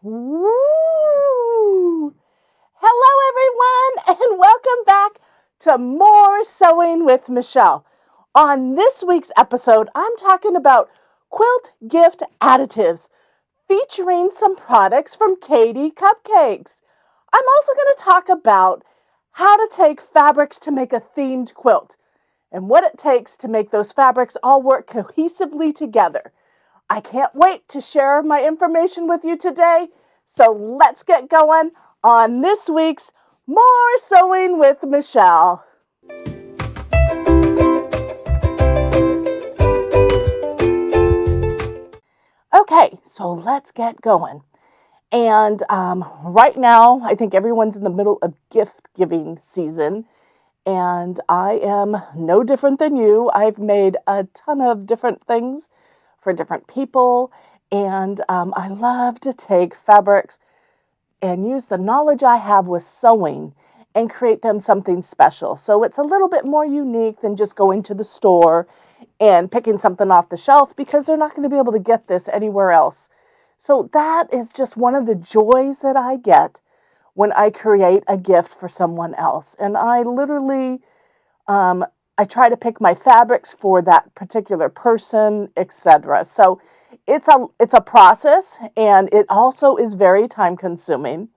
Woo! Hello, everyone, and welcome back to more Sewing with Michele. On this week's episode, I'm talking about quilt gift additives, featuring some products from Kati Cupcakes. I'm also going to talk about how to take fabrics to make a themed quilt and what it takes to make those fabrics all work cohesively together. I can't wait to share my information with you today, so let's get going on this week's More Sewing with Michele. Okay, so let's get going. And right now, I think everyone's in the middle of gift giving season, and I am no different than you. I've made a ton of different things for different people, and I love to take fabrics and use the knowledge I have with sewing and create them something special. So it's a little bit more unique than just going to the store and picking something off the shelf, because they're not going to be able to get this anywhere else. So that is just one of the joys that I get when I create a gift for someone else. And I literally I try to pick my fabrics for that particular person, etc. So it's a process, and it also is very time consuming,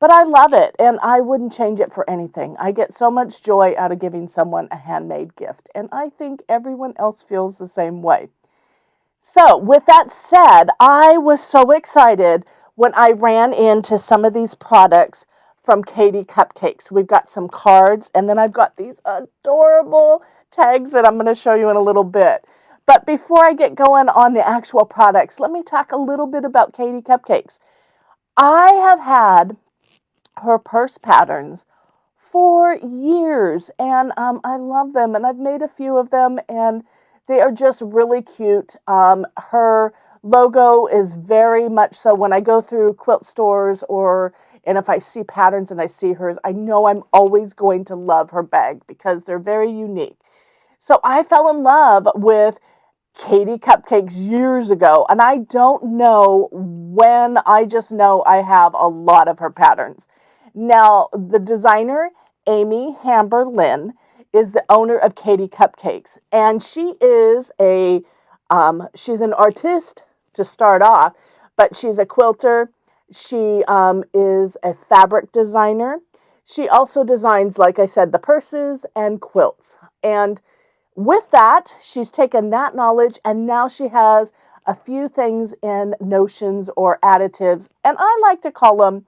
but I love it, and I wouldn't change it for anything. I get so much joy out of giving someone a handmade gift, and I think everyone else feels the same way. So with that said, I was so excited when I ran into some of these products from Kati Cupcakes. We've got some cards, and then I've got these adorable tags that I'm going to show you in a little bit. But before I get going on the actual products, let me talk a little bit about Kati Cupcakes. I have had her purse patterns for years, and I love them, and I've made a few of them, and they are just really cute. Her logo is very much so when I go through quilt stores and if I see patterns and I see hers, I know I'm always going to love her bag because they're very unique. So I fell in love with Kati Cupcakes years ago, and I don't know when, I just know I have a lot of her patterns. Now, the designer, Amy Hamberlin, is the owner of Kati Cupcakes, and she is she's an artist to start off, but she's a quilter. She is a fabric designer. She also designs, like I said, the purses and quilts. And with that, she's taken that knowledge, and now she has a few things in notions or additives, and I like to call them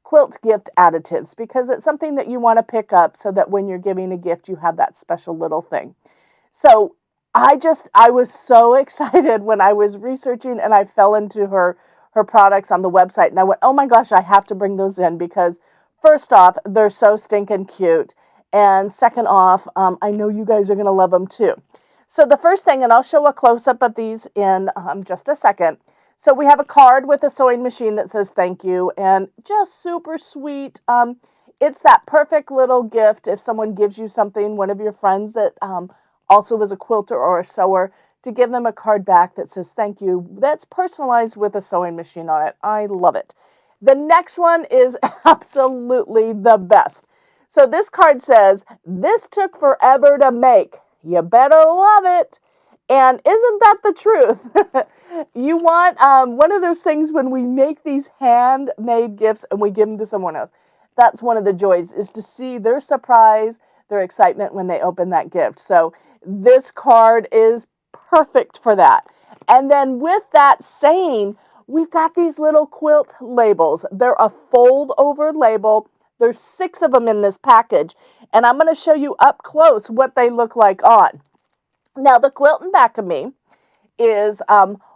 quilt gift additives, because it's something that you want to pick up so that when you're giving a gift, you have that special little thing. So I was so excited when I was researching, and I fell into her products on the website, and I went, oh my gosh, I have to bring those in, because first off, they're so stinking cute, and second off, I know you guys are going to love them too. So the first thing, and I'll show a close-up of these in just a second. So we have a card with a sewing machine that says thank you, and just super sweet. It's that perfect little gift if someone gives you something, one of your friends that also was a quilter or a sewer, to give them a card back that says thank you. That's personalized with a sewing machine on it. I love it. The next one is absolutely the best. So this card says, this took forever to make. You better love it. And isn't that the truth? You want one of those things when we make these handmade gifts and we give them to someone else. That's one of the joys, is to see their surprise, their excitement when they open that gift. So this card is perfect for that. And then with that saying, we've got these little quilt labels. They're a fold over label. There's 6 of them in this package, and I'm going to show you up close what they look like on. Now, the quilt in back of me is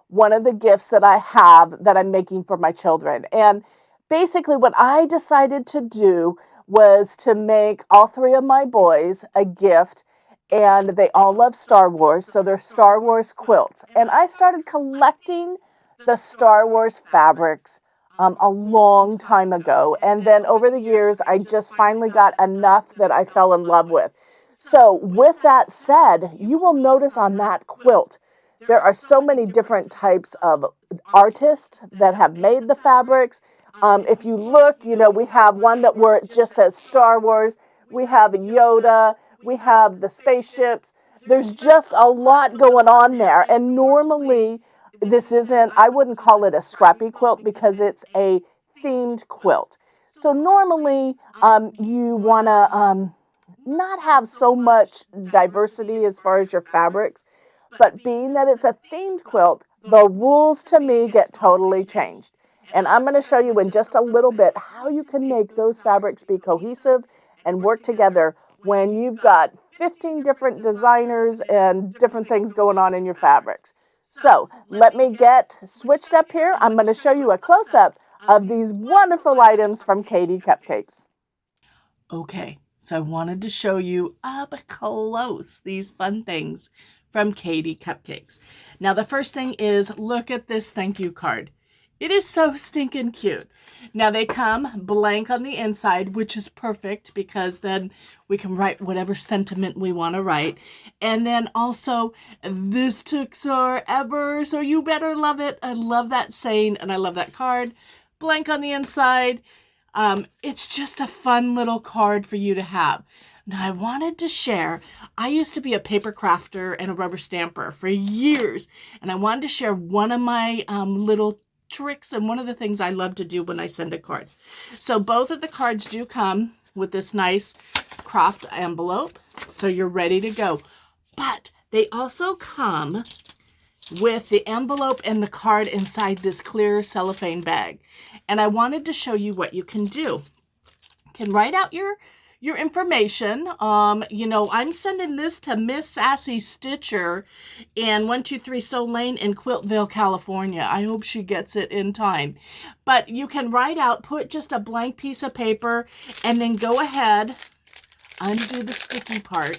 one of the gifts that I have that I'm making for my children. And basically what I decided to do was to make all 3 of my boys a gift, and they all love Star Wars, so they're Star Wars quilts. And I started collecting the Star Wars fabrics a long time ago, and then over the years I just finally got enough that I fell in love with. So with that said, you will notice on that quilt there are so many different types of artists that have made the fabrics. If you look, we have one where it just says Star Wars. We have Yoda. We have the spaceships. There's just a lot going on there. And normally, I wouldn't call it a scrappy quilt because it's a themed quilt. So normally, you want to not have so much diversity as far as your fabrics, but being that it's a themed quilt, the rules to me get totally changed. And I'm going to show you in just a little bit how you can make those fabrics be cohesive and work together when you've got 15 different designers and different things going on in your fabrics. So let me get switched up here. I'm going to show you a close-up of these wonderful items from Kati Cupcakes. Okay, so I wanted to show you up close these fun things from Kati Cupcakes. Now, the first thing is, look at this thank you card. It is so stinking cute. Now, they come blank on the inside, which is perfect because then we can write whatever sentiment we want to write. And then also, this took forever, so you better love it. I love that saying, and I love that card. Blank on the inside. It's just a fun little card for you to have. Now, I wanted to share, I used to be a paper crafter and a rubber stamper for years, and I wanted to share one of my little tricks and one of the things I love to do when I send a card. So both of the cards do come with this nice craft envelope, so you're ready to go. But they also come with the envelope and the card inside this clear cellophane bag. And I wanted to show you what you can do. You can write out your information. I'm sending this to Miss Sassy Stitcher in 123 Sew Lane in Quiltville, California. I hope she gets it in time. But you can write out, put just a blank piece of paper, and then go ahead, undo the sticky part,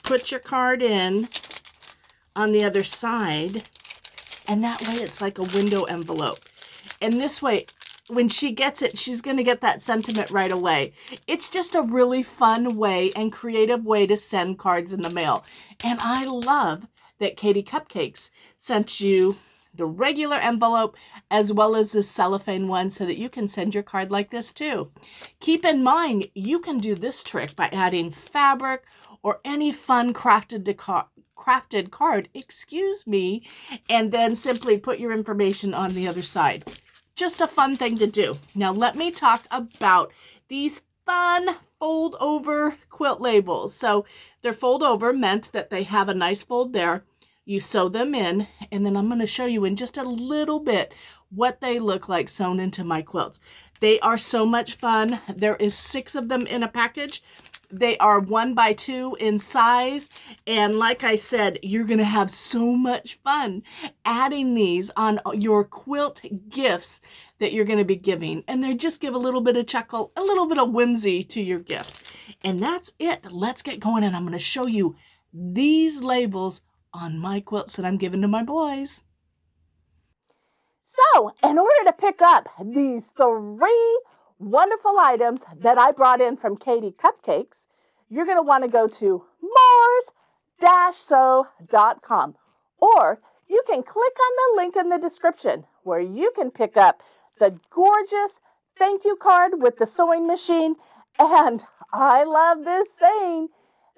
put your card in on the other side, and that way it's like a window envelope. And this way, when she gets it, she's going to get that sentiment right away. It's just a really fun way and creative way to send cards in the mail. And I love that Kati Cupcakes sent you the regular envelope as well as the cellophane one so that you can send your card like this too. Keep in mind, you can do this trick by adding fabric or any fun crafted card, and then simply put your information on the other side. Just a fun thing to do. Now let me talk about these fun fold over quilt labels. So they're fold over meant that they have a nice fold there. You sew them in, and then I'm going to show you in just a little bit what they look like sewn into my quilts. They are so much fun. There is 6 of them in a package. They are 1x2 in size, and like I said, you're going to have so much fun adding these on your quilt gifts that you're going to be giving, and they just give a little bit of chuckle, a little bit of whimsy to your gift. And that's it. Let's get going, and I'm going to show you these labels on my quilts that I'm giving to my boys. So, in order to pick up these 3 wonderful items that I brought in from Kati Cupcakes, you're going to want to go to mars-sew.com, or you can click on the link in the description where you can pick up the gorgeous thank you card with the sewing machine. And I love this saying,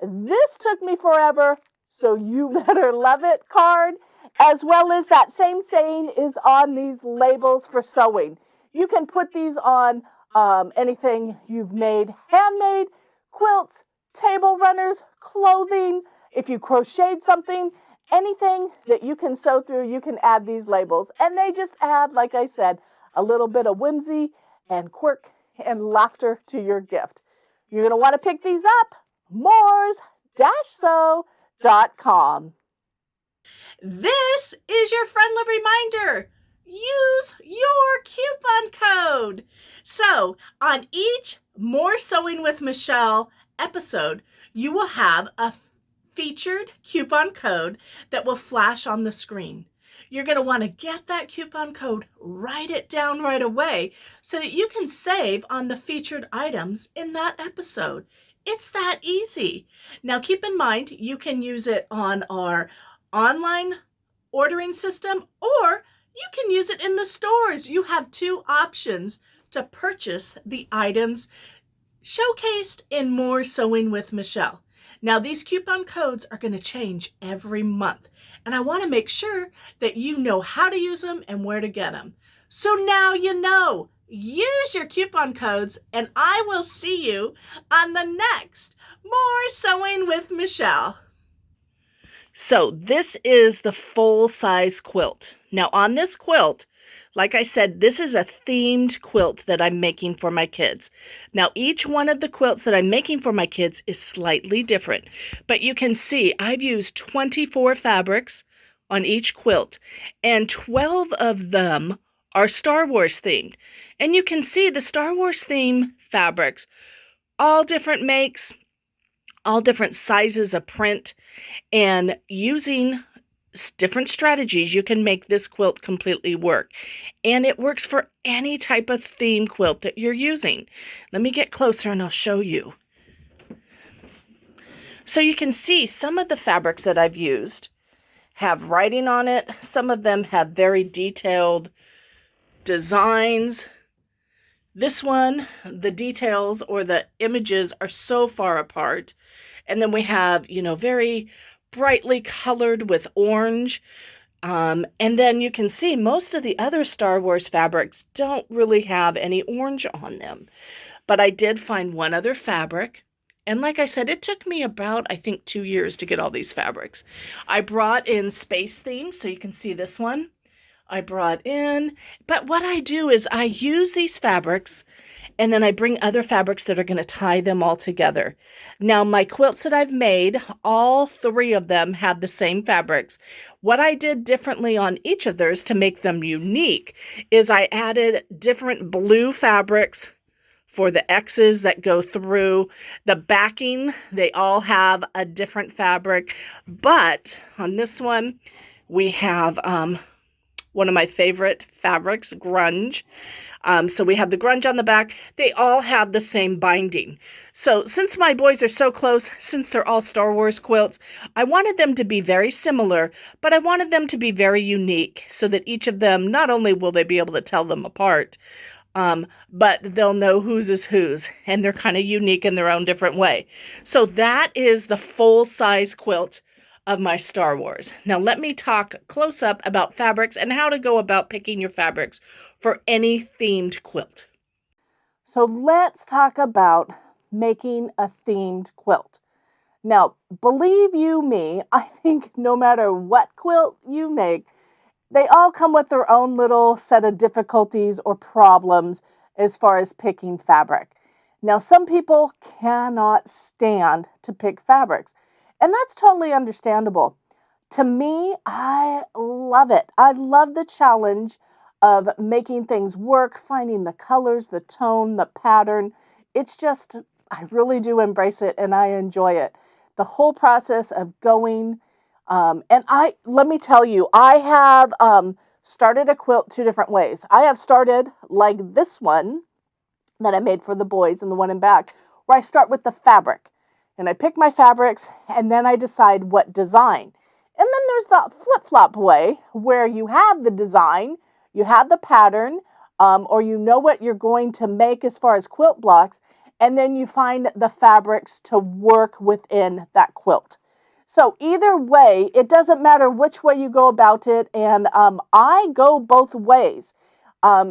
this took me forever, so you better love it card, as well as that same saying is on these labels for sewing. You can put these on anything you've made, handmade, quilts, table runners, clothing. If you crocheted something, anything that you can sew through, you can add these labels. And they just add, like I said, a little bit of whimsy and quirk and laughter to your gift. You're going to want to pick these up, mars-sew.com. This is your friendly reminder. Use your coupon code. So on each More Sewing with Michele episode, you will have a featured coupon code that will flash on the screen. You're going to want to get that coupon code, write it down right away so that you can save on the featured items in that episode. It's that easy. Now keep in mind, you can use it on our online ordering system, or you can use it in the stores. You have two options to purchase the items showcased in More Sewing with Michele. Now, these coupon codes are going to change every month, and I want to make sure that you know how to use them and where to get them. So now you know. Use your coupon codes, and I will see you on the next More Sewing with Michele. So this is the full-size quilt. Now on this quilt, like I said, this is a themed quilt that I'm making for my kids. Now each one of the quilts that I'm making for my kids is slightly different, but you can see I've used 24 fabrics on each quilt, and 12 of them are Star Wars themed. And you can see the Star Wars theme fabrics, all different makes, all different sizes of print, and using different strategies, you can make this quilt completely work. And it works for any type of theme quilt that you're using. Let me get closer and I'll show you. So you can see some of the fabrics that I've used have writing on it. Some of them have very detailed designs. This one, the details or the images are so far apart. And then we have, very brightly colored with orange. And then you can see most of the other Star Wars fabrics don't really have any orange on them. But I did find one other fabric. And like I said, it took me about, I think, 2 years to get all these fabrics. I brought in space themes, so you can see this one. I brought in, but what I do is I use these fabrics and then I bring other fabrics that are going to tie them all together. Now, my quilts that I've made, all 3 of them have the same fabrics. What I did differently on each of theirs to make them unique is I added different blue fabrics for the X's that go through the backing. They all have a different fabric, but on this one, we have one of my favorite fabrics, grunge. So we have the grunge on the back. They all have the same binding. So since my boys are so close, since they're all Star Wars quilts, I wanted them to be very similar, but I wanted them to be very unique so that each of them, not only will they be able to tell them apart, but they'll know whose is whose, and they're kind of unique in their own different way. So that is the full-size quilt of my Star Wars. Now let me talk close up about fabrics and how to go about picking your fabrics for any themed quilt. So let's talk about making a themed quilt. Now, believe you me, I think no matter what quilt you make, they all come with their own little set of difficulties or problems as far as picking fabric. Now, some people cannot stand to pick fabrics, and that's totally understandable. To me, I love it. I love the challenge of making things work, finding the colors, the tone, the pattern. It's just, I really do embrace it and I enjoy it. The whole process of going, let me tell you, I have started a quilt 2 different ways. I have started like this one that I made for the boys and the one in back, where I start with the fabric. And I pick my fabrics, and then I decide what design. And then there's the flip-flop way, where you have the design, you have the pattern, or you know what you're going to make as far as quilt blocks, and then you find the fabrics to work within that quilt. So either way, it doesn't matter which way you go about it, and I go both ways.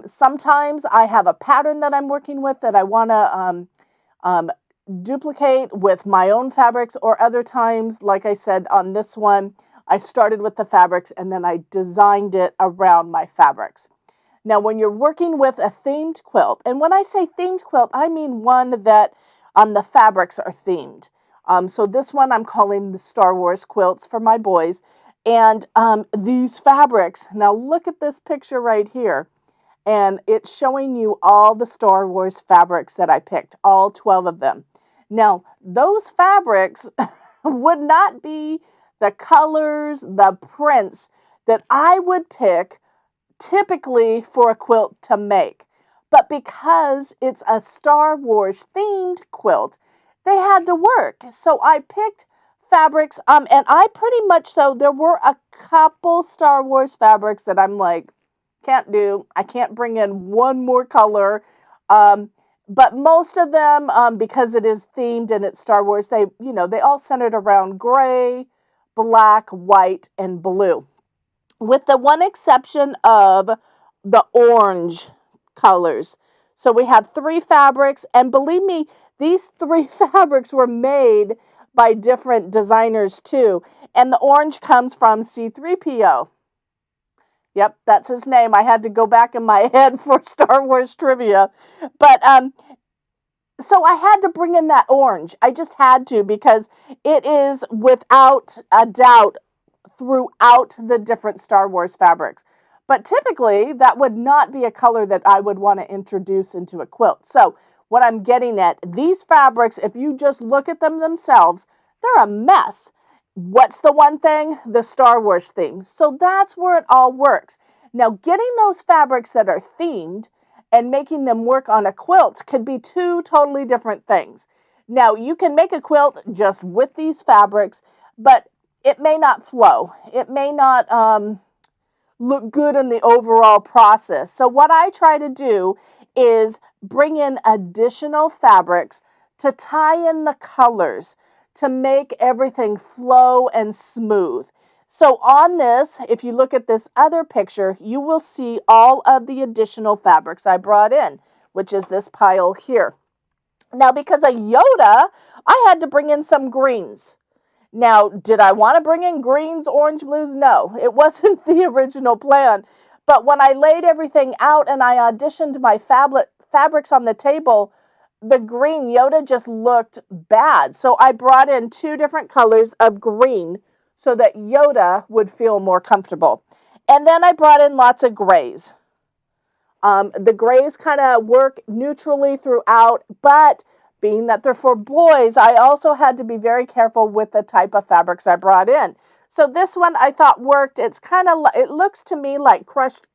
Sometimes I have a pattern that I'm working with that I want to duplicate with my own fabrics, or other times, like I said on this one, I started with the fabrics and then I designed it around my fabrics. Now, when you're working with a themed quilt, and when I say themed quilt, I mean one that the fabrics are themed. So this one I'm calling the Star Wars quilts for my boys. And these fabrics, now look at this picture right here. And it's showing you all the Star Wars fabrics that I picked, all 12 of them. Now, those fabrics would not be the colors, the prints that I would pick typically for a quilt to make. But because it's a Star Wars themed quilt, they had to work. So I picked fabrics, and I pretty much, so there were a couple Star Wars fabrics that I'm like, can't do. I can't bring in one more color. But most of them, because it is themed and it's Star Wars, they all centered around gray, black, white, and blue, with the one exception of the orange colors. So we have three fabrics, and believe me, these three fabrics were made by different designers too. And the orange comes from C3PO. Yep, that's his name. I had to go back in my head for Star Wars trivia. But so I had to bring in that orange. I just had to, because it is without a doubt throughout the different Star Wars fabrics. But typically, that would not be a color that I would want to introduce into a quilt. So what I'm getting at, these fabrics, if you just look at them themselves, they're a mess. What's the one thing? The Star Wars theme. So that's where it all works. Now, getting those fabrics that are themed and making them work on a quilt could be two totally different things. Now, you can make a quilt just with these fabrics, but it may not flow. It may not look good in the overall process. So what I try to do is bring in additional fabrics to tie in the colors to make everything flow and smooth. So on this, if you look at this other picture, you will see all of the additional fabrics I brought in, which is this pile here. Now, because of Yoda, I had to bring in some greens. Now, did I want to bring in greens, orange, blues? No, it wasn't the original plan. But when I laid everything out and I auditioned my fabrics on the table, the green Yoda just looked bad. So I brought in two different colors of green so that Yoda would feel more comfortable. And then I brought in lots of grays. The grays kind of work neutrally throughout, but being that they're for boys, I also had to be very careful with the type of fabrics I brought in. So this one I thought worked. It's kind of, it looks to me like crushed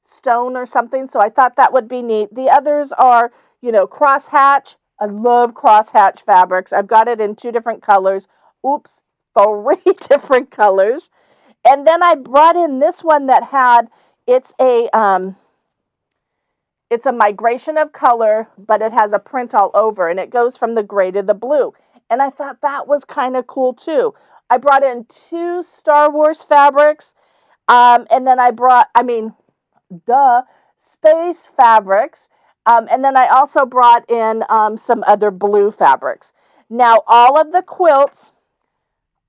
stone or something, so I thought that would be neat. The others are, crosshatch. I love crosshatch fabrics. I've got it in two different colors. Oops, three different colors. And then I brought in this one that had, it's a migration of color, but it has a print all over, and it goes from the gray to the blue. And I thought that was kind of cool too. I brought in two Star Wars fabrics, and then I brought, space fabrics. And then I also brought in some other blue fabrics. Now, all of the quilts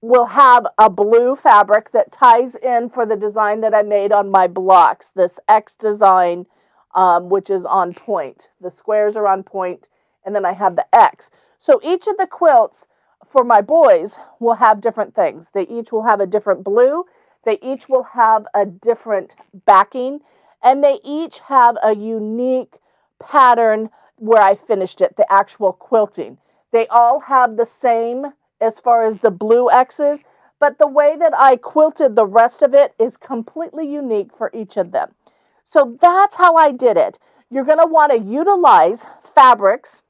will have a blue fabric that ties in for the design that I made on my blocks, this X design, which is on point. The squares are on point, and then I have the X. So each of the quilts for my boys will have different things. They each will have a different blue. They each will have a different backing, and they each have a unique pattern where I finished it, the actual quilting. They all have the same as far as the blue X's, but the way that I quilted the rest of it is completely unique for each of them. So that's how I did it. You're going to want to utilize fabrics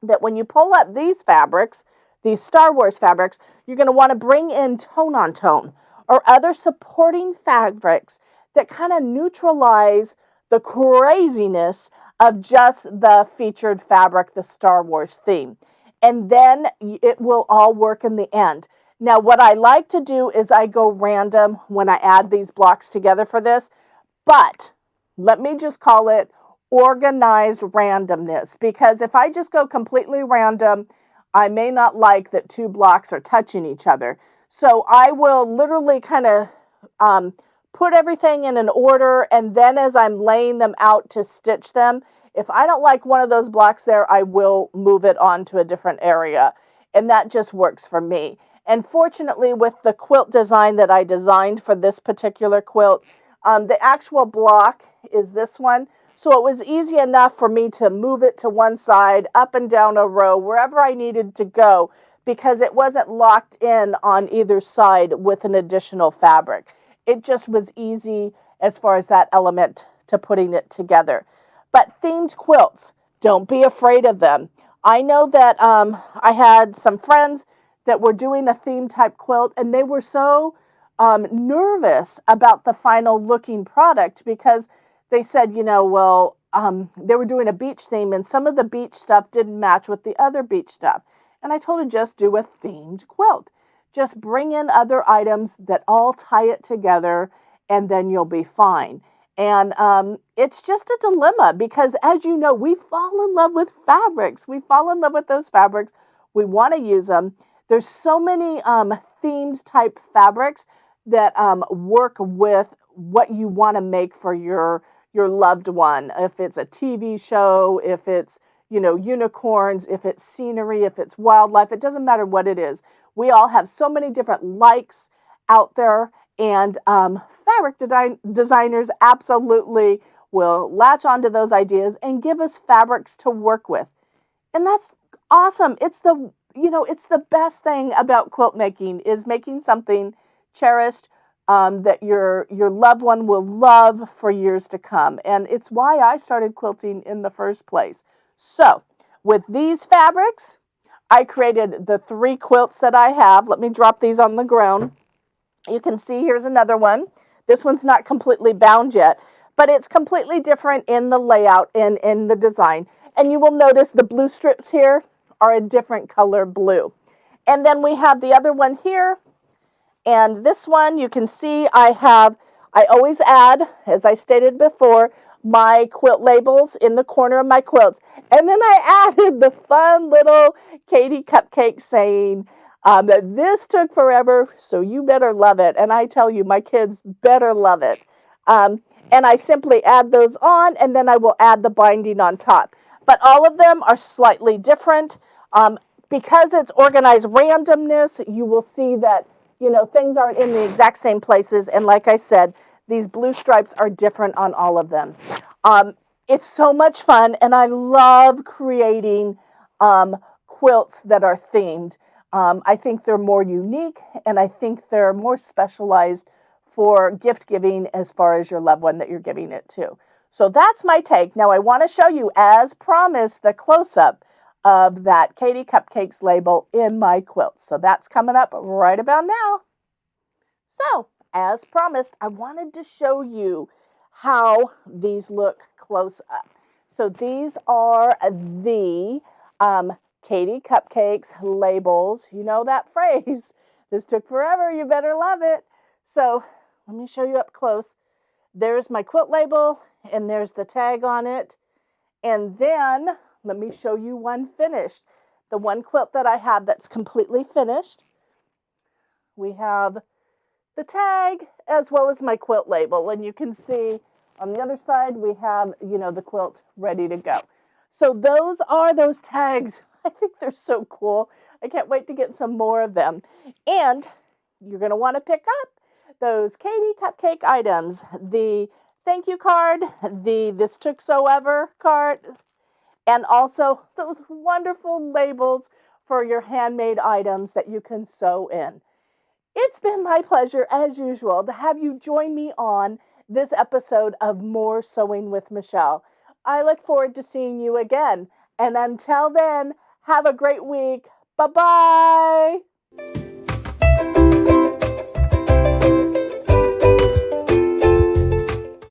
that when you pull up these fabrics, these Star Wars fabrics, you're going to want to bring in tone on tone or other supporting fabrics that kind of neutralize the craziness of just the featured fabric, the Star Wars theme. And then it will all work in the end. Now, what I like to do is I go random when I add these blocks together for this, but let me just call it organized randomness, because if I just go completely random, I may not like that two blocks are touching each other. So I will literally kind of put everything in an order, and then as I'm laying them out to stitch them, if I don't like one of those blocks there, I will move it on to a different area. And that just works for me. And fortunately, with the quilt design that I designed for this particular quilt, the actual block is this one. So it was easy enough for me to move it to one side, up and down a row, wherever I needed to go, because it wasn't locked in on either side with an additional fabric. It just was easy as far as that element to putting it together. But themed quilts, don't be afraid of them. I know that I had some friends that were doing a theme type quilt, and they were so nervous about the final looking product because they said, well, they were doing a beach theme and some of the beach stuff didn't match with the other beach stuff. And I told her, just do a themed quilt. Just bring in other items that all tie it together, and then you'll be fine. And it's just a dilemma because, as you know, we fall in love with fabrics. We fall in love with those fabrics. We want to use them. There's so many themed type fabrics that work with what you want to make for your loved one. If it's a TV show, if it's, unicorns, if it's scenery, if it's wildlife, it doesn't matter what it is. We all have so many different likes out there, and fabric designers absolutely will latch onto those ideas and give us fabrics to work with. And that's awesome. It's the best thing about quilt making is making something cherished that your loved one will love for years to come. And it's why I started quilting in the first place. So with these fabrics, I created the 3 quilts that I have. Let me drop these on the ground. You can see here's another one. This one's not completely bound yet, but it's completely different in the layout and in the design. And you will notice the blue strips here are a different color blue. And then we have the other one here. And this one, you can see I always add, as I stated before, my quilt labels in the corner of my quilts. And then I added the fun little Kati Cupcakes saying that this took forever, so you better love it. And I tell you, my kids better love it. And I simply add those on, and then I will add the binding on top. But all of them are slightly different. Because it's organized randomness, you will see that things aren't in the exact same places. And like I said, these blue stripes are different on all of them. It's so much fun, and I love creating quilts that are themed. I think they're more unique, and I think they're more specialized for gift giving as far as your loved one that you're giving it to. So that's my take. Now I want to show you, as promised, the close-up of that Kati Cupcakes label in my quilt. So that's coming up right about now. So, as promised, I wanted to show you how these look close up. So these are the Kati Cupcakes labels. You know that phrase. This took forever, you better love it. So let me show you up close. There's my quilt label, and there's the tag on it. And then let me show you one finished. The one quilt that I have that's completely finished. We have the tag as well as my quilt label. And you can see on the other side, we have, the quilt ready to go. So those are those tags. I think they're so cool. I can't wait to get some more of them. And you're going to want to pick up those Kati Cupcake items. The thank you card, the this took so ever card, and also those wonderful labels for your handmade items that you can sew in. It's been my pleasure, as usual, to have you join me on this episode of More Sewing with Michele. I look forward to seeing you again. And until then, have a great week. Bye-bye.